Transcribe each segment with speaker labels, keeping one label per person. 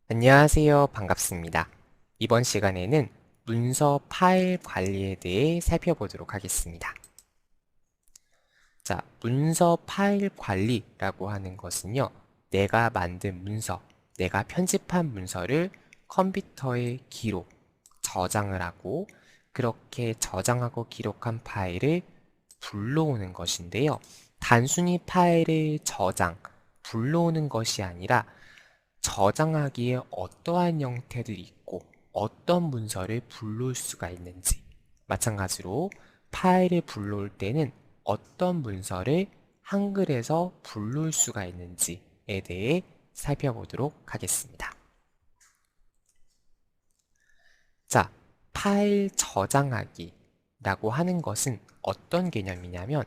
Speaker 1: 안녕하세요. 반갑습니다. 이번 시간에는 문서 파일 관리에 대해 살펴보도록 하겠습니다. 자, 문서 파일 관리라고 하는 것은요, 내가 만든 문서, 내가 편집한 문서를 컴퓨터에 기록, 저장을 하고, 그렇게 저장하고 기록한 파일을 불러오는 것인데요. 단순히 파일을 불러오는 것이 아니라 저장하기에 어떠한 형태를 있고 어떤 문서를 불러올 수가 있는지, 마찬가지로 파일을 불러올 때는 어떤 문서를 한글에서 불러올 수가 있는지에 대해 살펴보도록 하겠습니다. 자, 파일 저장하기라고 하는 것은 어떤 개념이냐면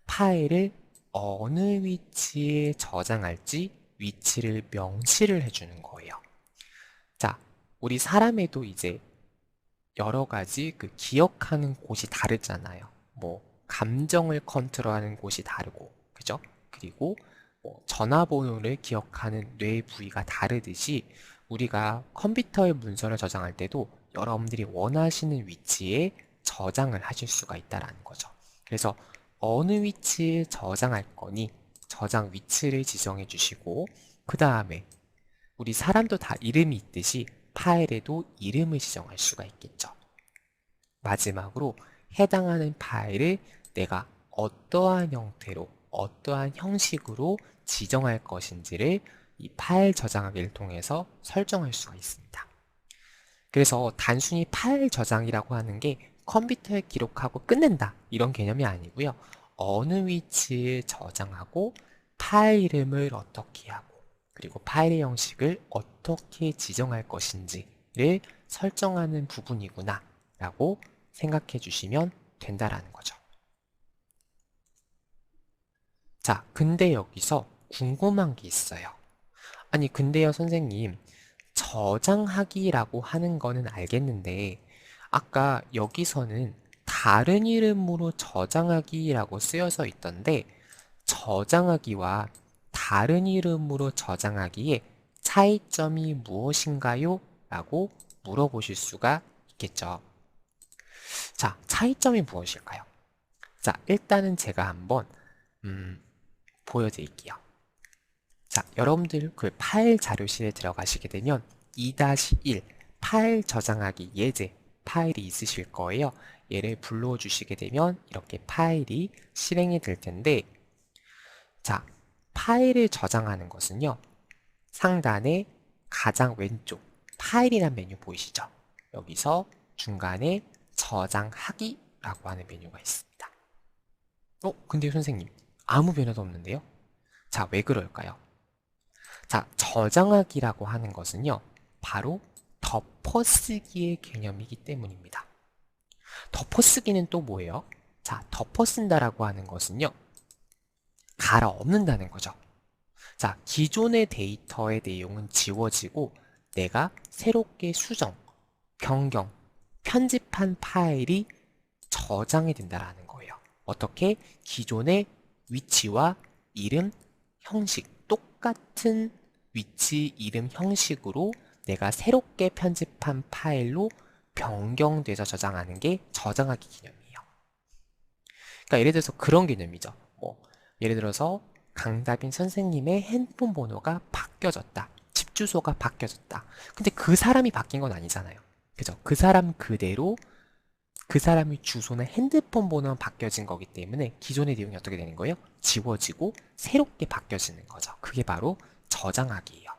Speaker 1: 파일을 어느 위치에 저장할지 위치를 명시를 해주는 거예요. 자, 우리 사람에도 이제 여러 가지 그 기억하는 곳이 다르잖아요. 뭐, 감정을 컨트롤하는 곳이 다르고, 그죠? 그리고 뭐 전화번호를 기억하는 뇌 부위가 다르듯이 우리가 컴퓨터의 문서를 저장할 때도 여러분들이 원하시는 위치에 저장을 하실 수가 있다는 거죠. 그래서 어느 위치에 저장할 거니 저장 위치를 지정해 주시고, 그 다음에 우리 사람도 다 이름이 있듯이 파일에도 이름을 지정할 수가 있겠죠. 마지막으로 해당하는 파일을 내가 어떠한 형태로, 어떠한 형식으로 지정할 것인지를 이 파일 저장하기를 통해서 설정할 수가 있습니다. 그래서 단순히 파일 저장이라고 하는 게 컴퓨터에 기록하고 끝낸다, 이런 개념이 아니고요. 어느 위치에 저장하고 파일 이름을 어떻게 하고 그리고 파일의 형식을 어떻게 지정할 것인지를 설정하는 부분이구나 라고 생각해 주시면 된다라는 거죠. 자, 근데 여기서 궁금한 게 있어요. 아니, 근데요, 선생님, 저장하기라고 하는 거는 알겠는데, 아까 여기서는 다른 이름으로 저장하기라고 쓰여져 있던데, 저장하기와 다른 이름으로 저장하기의 차이점이 무엇인가요? 라고 물어보실 수가 있겠죠. 자, 차이점이 무엇일까요? 자, 일단은 제가 한번 보여드릴게요. 자, 여러분들 그 파일 자료실에 들어가시게 되면 2-1 파일 저장하기 예제 파일이 있으실 거예요. 얘를 불러주시게 되면 이렇게 파일이 실행이 될 텐데, 자, 파일을 저장하는 것은요, 상단에 가장 왼쪽 파일이란 메뉴 보이시죠? 여기서 중간에 저장하기라고 하는 메뉴가 있습니다. 근데 선생님, 아무 변화도 없는데요? 자, 왜 그럴까요? 자, 저장하기라고 하는 것은요, 바로 덮어쓰기의 개념이기 때문입니다. 덮어쓰기는 또 뭐예요? 자, 덮어쓴다라고 하는 것은요, 갈아 엎는다는 거죠. 자, 기존의 데이터의 내용은 지워지고 내가 새롭게 수정, 변경, 편집한 파일이 저장이 된다라는 거예요. 어떻게? 기존의 위치와 이름, 형식, 똑같은 위치, 이름, 형식으로 내가 새롭게 편집한 파일로 변경돼서 저장하는 게 저장하기 개념이에요. 그러니까 예를 들어서 그런 개념이죠. 뭐, 예를 들어서 강다빈 선생님의 핸드폰 번호가 바뀌어졌다. 집 주소가 바뀌어졌다. 근데 그 사람이 바뀐 건 아니잖아요. 그죠? 그 사람 그대로 그 사람의 주소나 핸드폰 번호만 바뀌어진 거기 때문에 기존의 내용이 어떻게 되는 거예요? 지워지고 새롭게 바뀌어지는 거죠. 그게 바로 저장하기예요.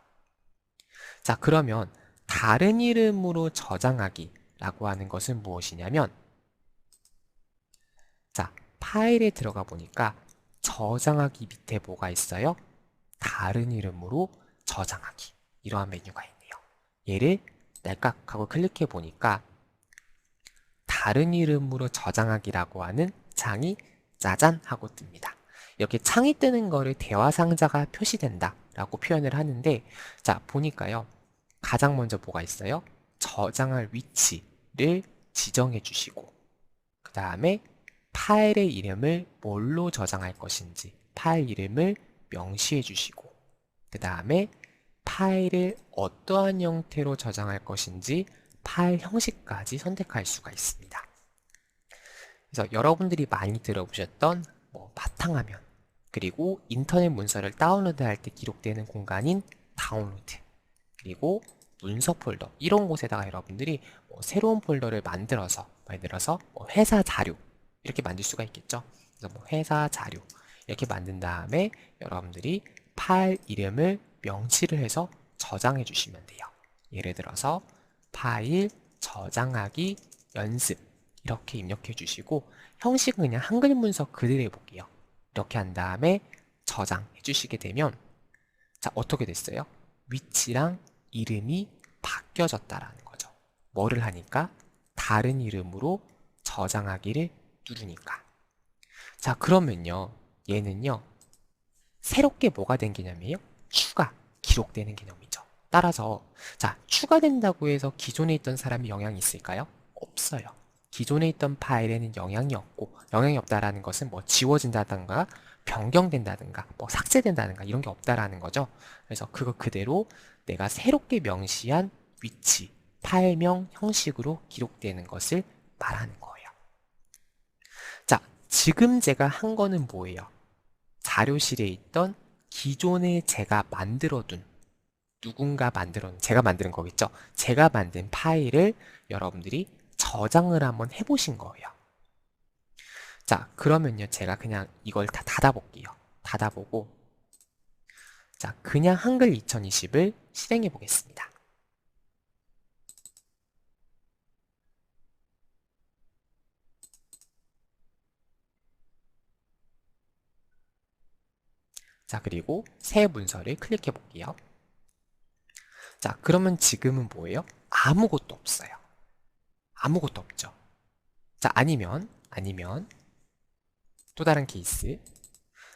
Speaker 1: 자, 그러면 다른 이름으로 저장하기라고 하는 것은 무엇이냐면, 자, 파일에 들어가 보니까 저장하기 밑에 뭐가 있어요? 다른 이름으로 저장하기. 이러한 메뉴가 있네요. 얘를 날깍 하고 클릭해 보니까 다른 이름으로 저장하기라고 하는 창이 짜잔 하고 뜹니다. 이렇게 창이 뜨는 거를 대화 상자가 표시된다 라고 표현을 하는데, 자, 보니까요. 가장 먼저 뭐가 있어요? 저장할 위치를 지정해 주시고, 그 다음에 파일의 이름을 뭘로 저장할 것인지 파일 이름을 명시해 주시고, 그 다음에 파일을 어떠한 형태로 저장할 것인지 파일 형식까지 선택할 수가 있습니다. 그래서 여러분들이 많이 들어보셨던 바탕화면, 그리고 인터넷 문서를 다운로드할 때 기록되는 공간인 다운로드, 그리고 문서 폴더, 이런 곳에다가 여러분들이 새로운 폴더를 만들어서 회사 자료 이렇게 만들 수가 있겠죠. 그래서 회사 자료 이렇게 만든 다음에 여러분들이 파일 이름을 명시를 해서 저장해 주시면 돼요. 예를 들어서 파일 저장하기 연습 이렇게 입력해 주시고, 형식은 그냥 한글 문서 그대로 해볼게요. 이렇게 한 다음에 저장해 주시게 되면, 자, 어떻게 됐어요? 위치랑 이름이 바뀌어졌다라는 거죠. 뭐를 하니까? 다른 이름으로 저장하기를 누르니까. 자, 그러면요, 얘는요, 새롭게 뭐가 된 개념이에요? 기록되는 개념이죠. 따라서, 자, 추가된다고 해서 기존에 있던 사람이 영향이 있을까요? 없어요. 기존에 있던 파일에는 영향이 없고, 영향이 없다라는 것은 지워진다든가 변경된다든가 삭제된다든가 이런 게 없다라는 거죠. 그래서 그거 그대로 내가 새롭게 명시한 위치, 파일명 형식으로 기록되는 것을 말하는 거예요. 자, 지금 제가 한 거는 뭐예요? 자료실에 있던 기존에 제가 만들어둔, 제가 만드는 거겠죠? 제가 만든 파일을 여러분들이 저장을 한번 해보신 거예요. 자, 그러면요, 제가 그냥 이걸 다 닫아볼게요. 닫아보고, 자, 그냥 한글 2020을 실행해 보겠습니다. 자, 그리고 새 문서를 클릭해 볼게요. 자, 그러면 지금은 뭐예요? 아무것도 없어요. 아무것도 없죠. 자, 아니면 또 다른 케이스.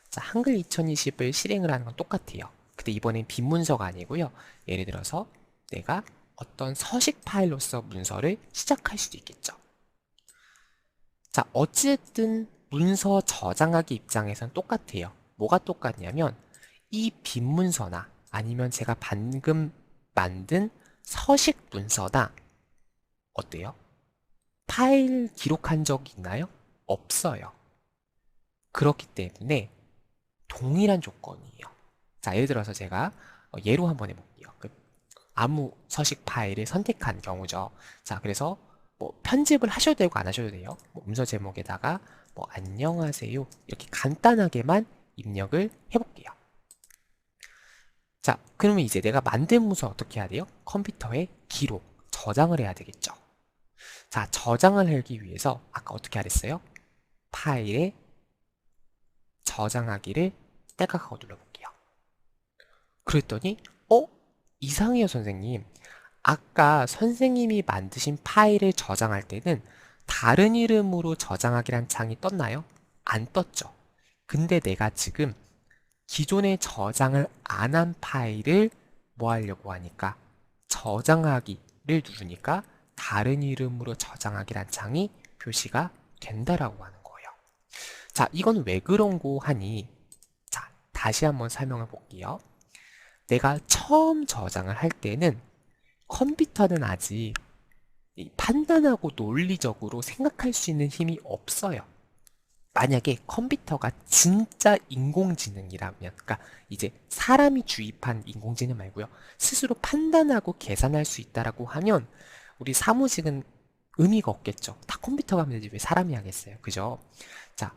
Speaker 1: 자, 한글 2020을 실행을 하는 건 똑같아요. 근데 이번엔 빈 문서가 아니고요. 예를 들어서 내가 어떤 서식 파일로서 문서를 시작할 수도 있겠죠. 자, 어쨌든 문서 저장하기 입장에선 똑같아요. 뭐가 똑같냐면 이 빈 문서나 아니면 제가 방금 만든 서식 문서나 어때요? 파일 기록한 적이 있나요? 없어요. 그렇기 때문에 동일한 조건이에요. 자, 예를 들어서 제가 예로 한번 해볼게요. 아무 서식 파일을 선택한 경우죠. 자, 그래서 편집을 하셔도 되고 안 하셔도 돼요. 문서 제목에다가 안녕하세요 이렇게 간단하게만 입력을 해볼게요. 자, 그러면 이제 내가 만든 문서 어떻게 해야 돼요? 컴퓨터에 기록, 저장을 해야 되겠죠. 자, 저장을 하기 위해서 아까 어떻게 하랬어요? 파일에 저장하기를 떼각하고 눌러볼게요. 그랬더니 이상해요, 선생님. 아까 선생님이 만드신 파일을 저장할 때는 다른 이름으로 저장하기란 창이 떴나요? 안 떴죠. 근데 내가 지금 기존에 저장을 안 한 파일을 뭐 하려고 하니까 저장하기를 누르니까 다른 이름으로 저장하기란 창이 표시가 된다라고 하는 거예요. 자, 이건 왜 그런 거 하니? 자, 다시 한번 설명을 볼게요. 내가 처음 저장을 할 때는 컴퓨터는 아직 판단하고 논리적으로 생각할 수 있는 힘이 없어요. 만약에 컴퓨터가 진짜 인공지능이라면, 그러니까 이제 사람이 주입한 인공지능 말고요, 스스로 판단하고 계산할 수 있다라고 하면 우리 사무직은 의미가 없겠죠. 다 컴퓨터가 하면 되지 왜 사람이 하겠어요. 그죠? 자,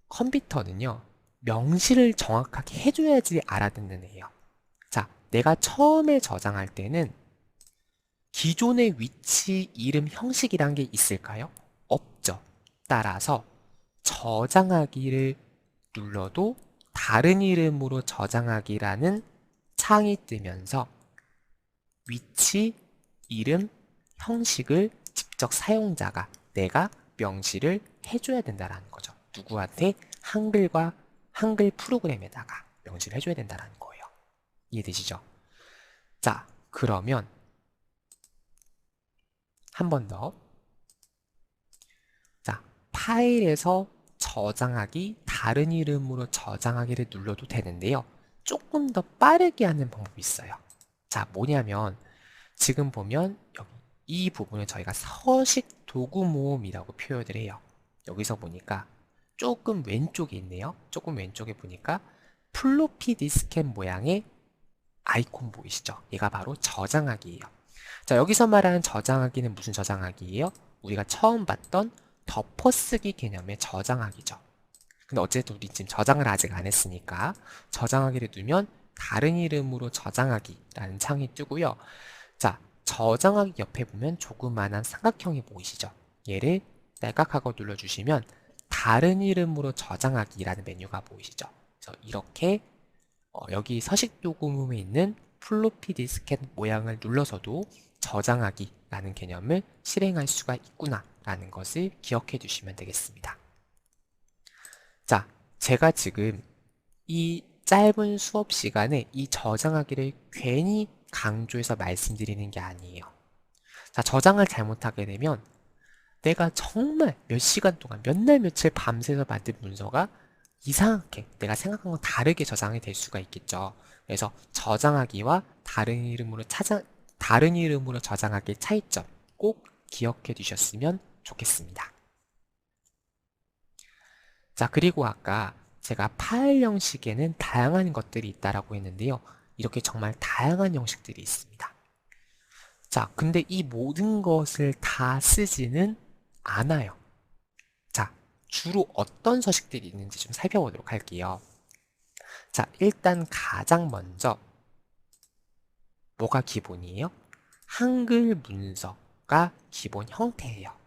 Speaker 1: 컴퓨터는요, 명시를 정확하게 해줘야지 알아듣는 애예요. 자, 내가 처음에 저장할 때는 기존의 위치, 이름, 형식이란 게 있을까요? 없죠. 따라서 저장하기를 눌러도 다른 이름으로 저장하기라는 창이 뜨면서 위치, 이름, 형식을 직접 사용자가 내가 명시를 해줘야 된다는 거죠. 누구한테? 한글 프로그램에다가 명시를 해줘야 된다는 거예요. 이해되시죠? 자, 그러면 한 번 더. 자, 파일에서 저장하기, 다른 이름으로 저장하기를 눌러도 되는데요. 조금 더 빠르게 하는 방법이 있어요. 자, 뭐냐면 지금 보면 여기 이 부분을 저희가 서식 도구 모음이라고 표현을 해요. 여기서 보니까 조금 왼쪽에 있네요. 조금 왼쪽에 보니까 플로피 디스켓 모양의 아이콘 보이시죠? 얘가 바로 저장하기예요. 자, 여기서 말하는 저장하기는 무슨 저장하기예요? 우리가 처음 봤던 덮어쓰기 개념의 저장하기죠. 근데 어쨌든 우리 지금 저장을 아직 안 했으니까 저장하기를 누르면 다른 이름으로 저장하기라는 창이 뜨고요. 자, 저장하기 옆에 보면 조그만한 삼각형이 보이시죠? 얘를 딸깍하고 눌러주시면 다른 이름으로 저장하기라는 메뉴가 보이시죠? 그래서 이렇게 여기 서식 도구문에 있는 플로피 디스켓 모양을 눌러서도 저장하기라는 개념을 실행할 수가 있구나 라는 것을 기억해 두시면 되겠습니다. 자, 제가 지금 이 짧은 수업 시간에 이 저장하기를 괜히 강조해서 말씀드리는 게 아니에요. 자, 저장을 잘못하게 되면 내가 정말 몇 시간 동안 몇 날 며칠 밤새서 만든 문서가 이상하게 내가 생각한 건 다르게 저장이 될 수가 있겠죠. 그래서 저장하기와 다른 이름으로 저장하기의 차이점 꼭 기억해 두셨으면 좋겠습니다. 자, 그리고 아까 제가 파일 형식에는 다양한 것들이 있다라고 했는데요. 이렇게 정말 다양한 형식들이 있습니다. 자, 근데 이 모든 것을 다 쓰지는 않아요. 자, 주로 어떤 서식들이 있는지 좀 살펴보도록 할게요. 자, 일단 가장 먼저 뭐가 기본이에요? 한글 문서가 기본 형태예요.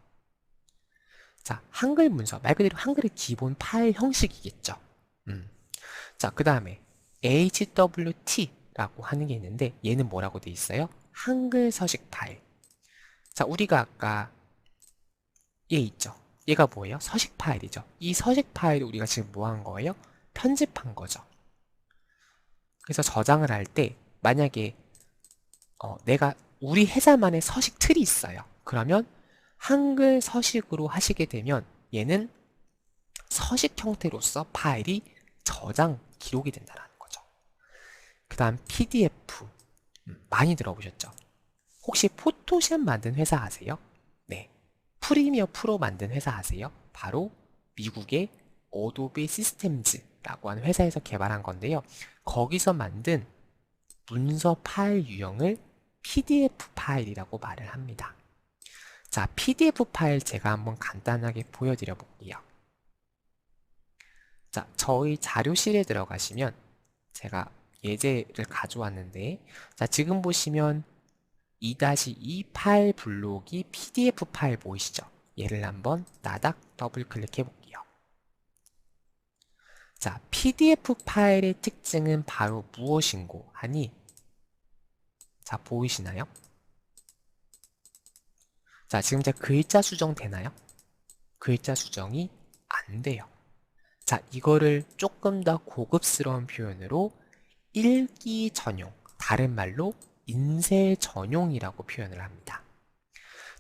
Speaker 1: 자, 한글 문서, 말 그대로 한글의 기본 파일 형식이겠죠. 자, 그 다음에 HWT라고 하는 게 있는데 얘는 뭐라고 돼 있어요? 한글 서식 파일. 자, 우리가 아까 얘 있죠? 얘가 뭐예요? 서식 파일이죠. 이 서식 파일을 우리가 지금 뭐 한 거예요? 편집한 거죠. 그래서 저장을 할 때 만약에 내가 우리 회사만의 서식 틀이 있어요. 그러면 한글 서식으로 하시게 되면 얘는 서식 형태로서 파일이 저장 기록이 된다는 거죠. 그 다음 PDF 많이 들어보셨죠? 혹시 포토샵 만든 회사 아세요? 네, 프리미어 프로 만든 회사 아세요? 바로 미국의 어도비 시스템즈라고 하는 회사에서 개발한 건데요. 거기서 만든 문서 파일 유형을 PDF 파일이라고 말을 합니다. 자, PDF 파일 제가 한번 간단하게 보여드려 볼게요. 자, 저희 자료실에 들어가시면 제가 예제를 가져왔는데, 자, 지금 보시면 2-2 파일 블록이 PDF 파일 보이시죠? 얘를 한번 나닥 더블 클릭해 볼게요. 자, PDF 파일의 특징은 바로 무엇인고 하니, 자, 보이시나요? 자, 지금 제가 글자 수정 되나요? 글자 수정이 안 돼요. 자, 이거를 조금 더 고급스러운 표현으로 읽기 전용, 다른 말로 인쇄 전용이라고 표현을 합니다.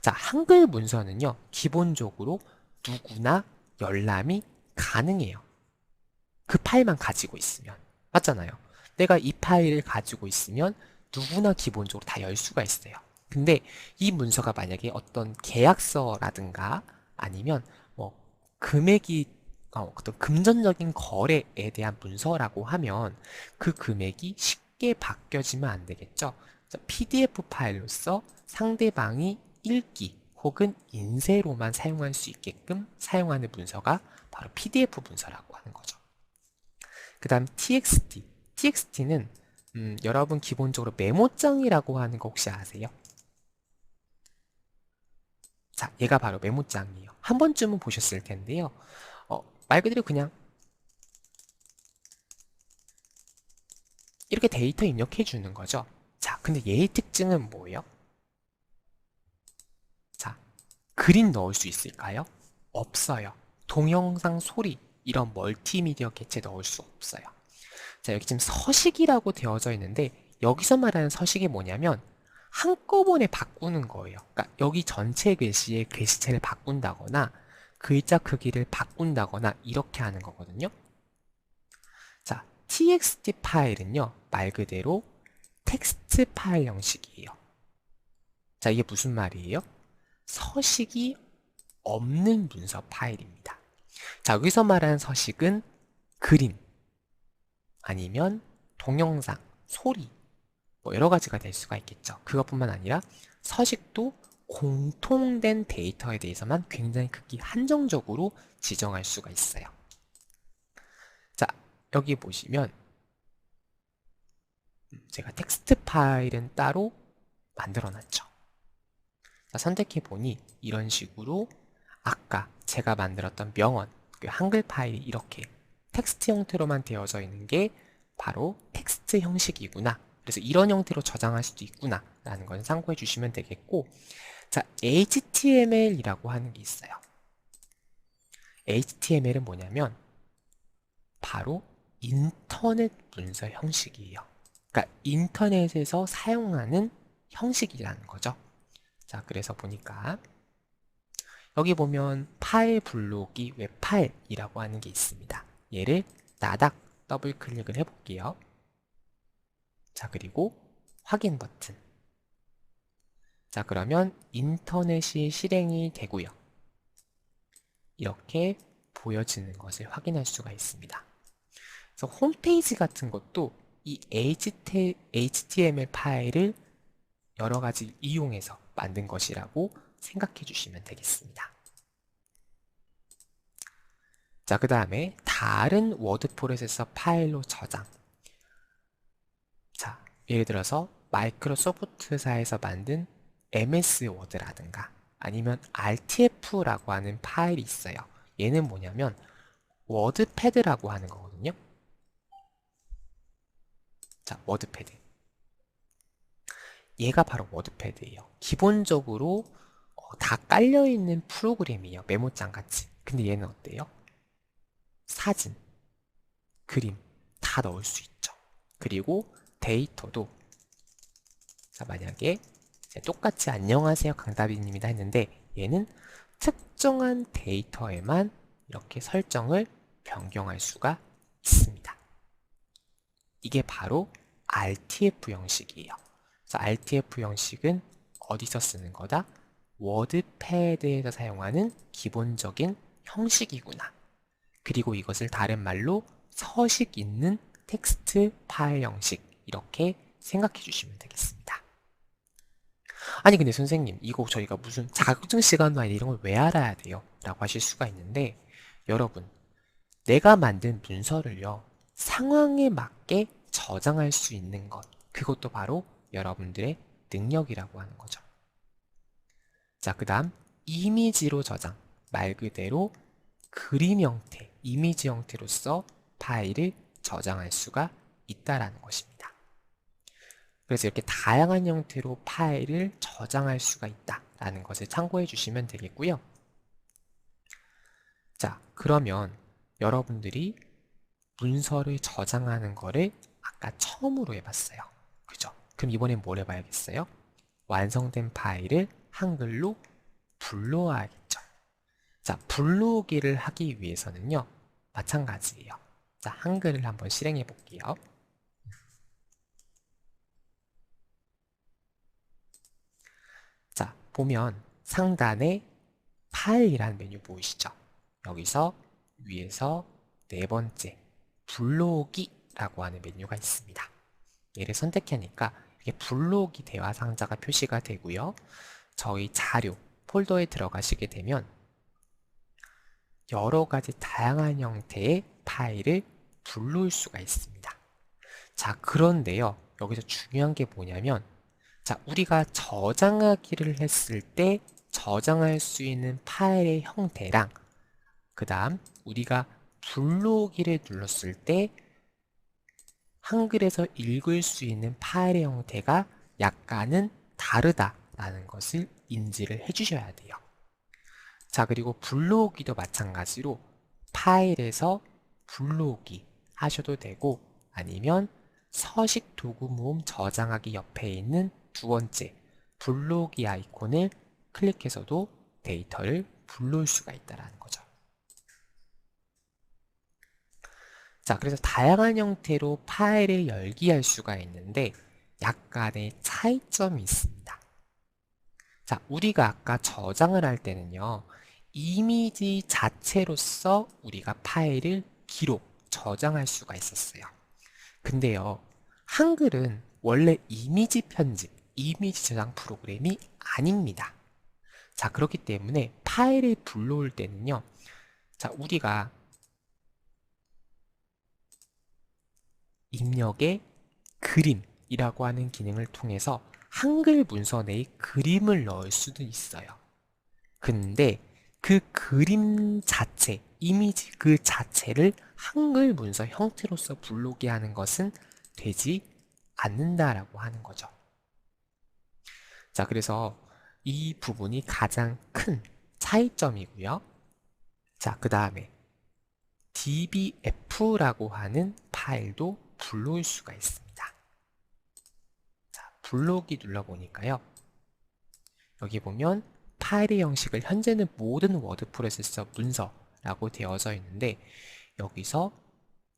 Speaker 1: 자, 한글 문서는요, 기본적으로 누구나 열람이 가능해요. 그 파일만 가지고 있으면. 맞잖아요. 내가 이 파일을 가지고 있으면 누구나 기본적으로 다 열 수가 있어요. 근데 이 문서가 만약에 어떤 계약서라든가 아니면 뭐 금액이 어떤 금전적인 거래에 대한 문서라고 하면 그 금액이 쉽게 바뀌어지면 안 되겠죠. PDF 파일로서 상대방이 읽기 혹은 인쇄로만 사용할 수 있게끔 사용하는 문서가 바로 PDF 문서라고 하는 거죠. 그 다음 TXT. TXT는 여러분 기본적으로 메모장이라고 하는 거 혹시 아세요? 자, 얘가 바로 메모장이에요. 한 번쯤은 보셨을 텐데요. 말 그대로 그냥 이렇게 데이터 입력해 주는 거죠. 자, 근데 얘의 특징은 뭐예요? 자, 그림 넣을 수 있을까요? 없어요. 동영상, 소리 이런 멀티미디어 객체 넣을 수 없어요. 자, 여기 지금 서식이라고 되어져 있는데 여기서 말하는 서식이 뭐냐면 한꺼번에 바꾸는 거예요. 그러니까 여기 전체 글씨의 글씨체를 바꾼다거나 글자 크기를 바꾼다거나 이렇게 하는 거거든요. 자, txt 파일은요, 말 그대로 텍스트 파일 형식이에요. 자, 이게 무슨 말이에요? 서식이 없는 문서 파일입니다. 자, 여기서 말하는 서식은 그림, 아니면 동영상, 소리, 뭐 여러 가지가 될 수가 있겠죠. 그것뿐만 아니라 서식도 공통된 데이터에 대해서만 굉장히 극히 한정적으로 지정할 수가 있어요. 자, 여기 보시면 제가 텍스트 파일은 따로 만들어 놨죠. 자, 선택해 보니 이런 식으로 아까 제가 만들었던 명언, 그 한글 파일이 이렇게 텍스트 형태로만 되어져 있는 게 바로 텍스트 형식이구나. 그래서 이런 형태로 저장할 수도 있구나 라는 건 참고해 주시면 되겠고, 자, HTML이라고 하는 게 있어요. HTML은 뭐냐면 바로 인터넷 문서 형식이에요. 그러니까 인터넷에서 사용하는 형식이라는 거죠. 자, 그래서 보니까 여기 보면 파일 블록이 웹파일이라고 하는 게 있습니다. 얘를 나닥 더블 클릭을 해볼게요. 자, 그리고 확인 버튼. 자, 그러면 인터넷이 실행이 되고요. 이렇게 보여지는 것을 확인할 수가 있습니다. 그래서 홈페이지 같은 것도 이 HTML 파일을 여러 가지 이용해서 만든 것이라고 생각해 주시면 되겠습니다. 자, 그 다음에 다른 워드 프로세서 파일로 저장. 자, 예를 들어서 마이크로소프트사에서 만든 MS 워드라든가 아니면 RTF라고 하는 파일이 있어요. 얘는 뭐냐면 워드패드라고 하는 거거든요. 자, 워드패드. 얘가 바로 워드패드예요. 기본적으로 다 깔려있는 프로그램이에요. 메모장 같이. 근데 얘는 어때요? 사진, 그림 다 넣을 수 있죠. 그리고 데이터도, 자, 만약에 똑같이 안녕하세요 강다빈입니다 했는데 얘는 특정한 데이터에만 이렇게 설정을 변경할 수가 있습니다. 이게 바로 RTF 형식이에요. 그래서 RTF 형식은 어디서 쓰는 거다? 워드패드에서 사용하는 기본적인 형식이구나. 그리고 이것을 다른 말로 서식 있는 텍스트 파일 형식, 이렇게 생각해 주시면 되겠습니다. 아니 근데 선생님, 이거 저희가 무슨 자격증 시간도 아닌데 이런 걸 왜 알아야 돼요? 라고 하실 수가 있는데, 여러분, 내가 만든 문서를요, 상황에 맞게 저장할 수 있는 것, 그것도 바로 여러분들의 능력이라고 하는 거죠. 자, 그 다음 이미지로 저장. 말 그대로 그림 형태, 이미지 형태로서 파일을 저장할 수가 있다라는 것입니다. 그래서 이렇게 다양한 형태로 파일을 저장할 수가 있다라는 것을 참고해 주시면 되겠고요. 자, 그러면 여러분들이 문서를 저장하는 거를 아까 처음으로 해봤어요. 그죠? 그럼 이번엔 뭘 해봐야겠어요? 완성된 파일을 한글로 불러와야겠죠. 자, 불러오기를 하기 위해서는요, 마찬가지예요. 자, 한글을 한번 실행해 볼게요. 자, 보면 상단에 파일이라는 메뉴 보이시죠? 여기서 위에서 네 번째 불러오기라고 하는 메뉴가 있습니다. 얘를 선택하니까 이렇게 불러오기 대화 상자가 표시가 되고요. 저희 자료 폴더에 들어가시게 되면 여러 가지 다양한 형태의 파일을 불러올 수가 있습니다. 자, 그런데요, 여기서 중요한 게 뭐냐면, 자, 우리가 저장하기를 했을 때 저장할 수 있는 파일의 형태랑 그 다음 우리가 불러오기를 눌렀을 때 한글에서 읽을 수 있는 파일의 형태가 약간은 다르다라는 것을 인지를 해주셔야 돼요. 자, 그리고 불러오기도 마찬가지로 파일에서 불러오기 하셔도 되고, 아니면 서식 도구 모음 저장하기 옆에 있는 두 번째 불러오기 아이콘을 클릭해서도 데이터를 불러올 수가 있다는 거죠. 자, 그래서 다양한 형태로 파일을 열기할 수가 있는데 약간의 차이점이 있습니다. 자, 우리가 아까 저장을 할 때는요, 이미지 자체로서 우리가 파일을 기록, 저장할 수가 있었어요. 근데요, 한글은 원래 이미지 편집, 이미지 저장 프로그램이 아닙니다. 자, 그렇기 때문에 파일을 불러올 때는요, 자, 우리가 입력의 그림이라고 하는 기능을 통해서 한글 문서 내에 그림을 넣을 수도 있어요. 근데 그 그림 자체, 이미지 그 자체를 한글 문서 형태로서 불러오게 하는 것은 되지 않는다라고 하는 거죠. 자, 그래서 이 부분이 가장 큰 차이점이고요. 자, 그 다음에 dbf라고 하는 파일도 불러올 수가 있습니다. 자, 불러오기 눌러보니까요. 여기 보면 파일의 형식을 현재는 모든 워드 프로세서 문서라고 되어져 있는데 여기서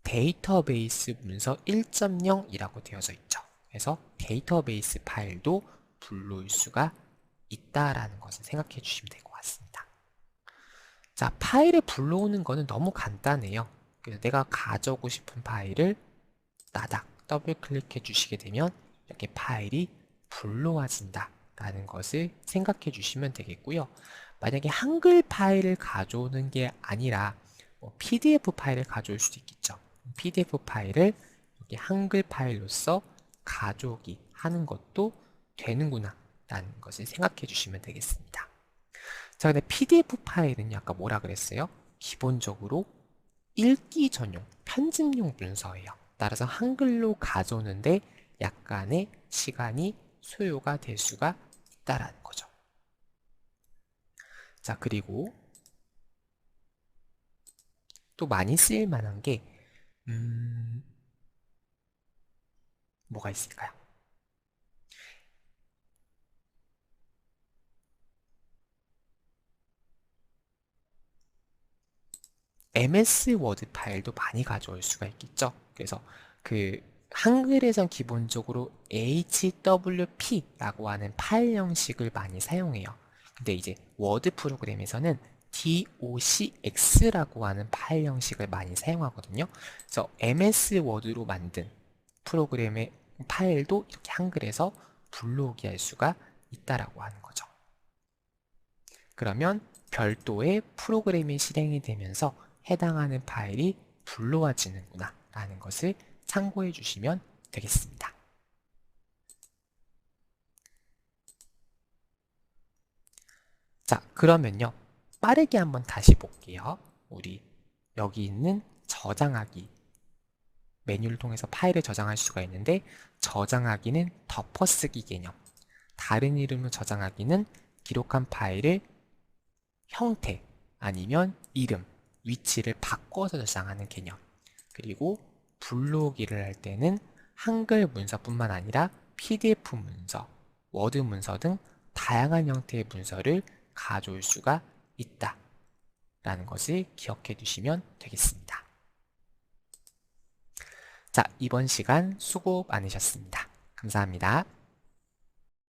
Speaker 1: 데이터베이스 문서 1.0이라고 되어져 있죠. 그래서 데이터베이스 파일도 불러올 수가 있다라는 것을 생각해 주시면 될 것 같습니다. 자, 파일을 불러오는 거는 너무 간단해요. 그래서 내가 가져오고 싶은 파일을 따닥 더블 클릭해 주시게 되면 이렇게 파일이 불러와진다 라는 것을 생각해 주시면 되겠고요. 만약에 한글 파일을 가져오는 게 아니라 PDF 파일을 가져올 수도 있겠죠. PDF 파일을 여기 한글 파일로서 가져오기 하는 것도 되는구나 라는 것을 생각해 주시면 되겠습니다. 자, 근데 PDF 파일은 아까 뭐라 그랬어요? 기본적으로 읽기 전용, 편집용 문서예요. 따라서 한글로 가져오는데 약간의 시간이 소요가 될 수가 있다라는 거죠. 자, 그리고 또 많이 쓰일 만한 게 뭐가 있을까요? MS 워드 파일도 많이 가져올 수가 있겠죠. 그래서 그 한글에선 기본적으로 HWP라고 하는 파일 형식을 많이 사용해요. 근데 이제 워드 프로그램에서는 DOCX라고 하는 파일 형식을 많이 사용하거든요. 그래서 MS 워드로 만든 프로그램의 파일도 이렇게 한글에서 불러오게 할 수가 있다라고 하는 거죠. 그러면 별도의 프로그램이 실행이 되면서 해당하는 파일이 불러와지는구나 라는 것을 참고해 주시면 되겠습니다. 자, 그러면요. 빠르게 한번 다시 볼게요. 우리 여기 있는 저장하기 메뉴를 통해서 파일을 저장할 수가 있는데 저장하기는 덮어쓰기 개념, 다른 이름으로 저장하기는 기록한 파일을 형태 아니면 이름, 위치를 바꿔서 저장하는 개념, 그리고 불러오기를 할 때는 한글 문서뿐만 아니라 PDF 문서, 워드 문서 등 다양한 형태의 문서를 가져올 수가 있다 라는 것을 기억해 두시면 되겠습니다. 자, 이번 시간 수고 많으셨습니다. 감사합니다.